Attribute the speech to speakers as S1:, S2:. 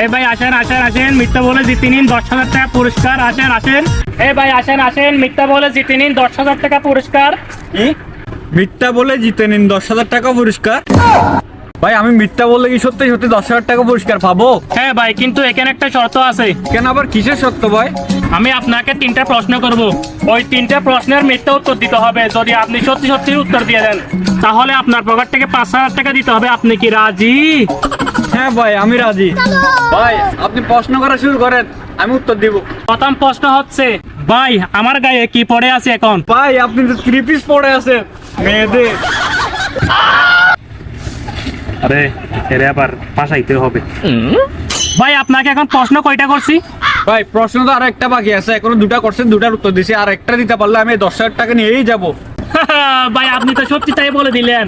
S1: এই ভাই আসেন আসেন আসেন, মিথ্যা বলে জিতে নিন 10,000 টাকা পুরস্কার। আসেন আসেন, এই ভাই আসেন আসেন, মিথ্যা বলে জিতে নিন 10,000 টাকা পুরস্কার।
S2: কি মিথ্যা বলে জিতে নিন 10,000 টাকা পুরস্কার? ভাই আমি মিথ্যা বললে কি সত্যি সত্যি 10,000 টাকা পুরস্কার পাবো?
S1: হ্যাঁ ভাই, কিন্তু এখানে একটা শর্ত আছে।
S2: কেন আবার কিসের সত্য ভাই?
S1: আমি আপনাকে 3টা প্রশ্ন করব, ওই 3টা প্রশ্নের মিথ্যা উত্তর দিতে হবে। যদি আপনি সত্যি সত্যি উত্তর দিয়ে দেন তাহলে আপনার পকেট থেকে 5,000 টাকা দিতে হবে। আপনি কি রাজি?
S2: হ্যাঁ ভাই আমি রাজি। ভাই আপনি প্রশ্ন করা শুরু করেন, আমি উত্তর দিব।
S1: প্রথম প্রশ্ন হচ্ছে, ভাই আমার গায়ে কি পড়ে আছে এখন?
S2: ভাই আপনি তো 3 পিস পরে আছেন মেয়েদের।
S1: আরে এর আবার পাশাইতে হবে। ভাই আপনাকে এখন প্রশ্ন কয়টা করছি?
S2: ভাই প্রশ্ন তো আর একটা বাকি আছে, এখনো 2টা করছেন, 2টার উত্তর দিছি, আর একটা দিতে পারলে আমি 10,000 টাকা নিয়েই যাব।
S1: ভাই আপনি তো সত্যি তাই বলে দিলেন।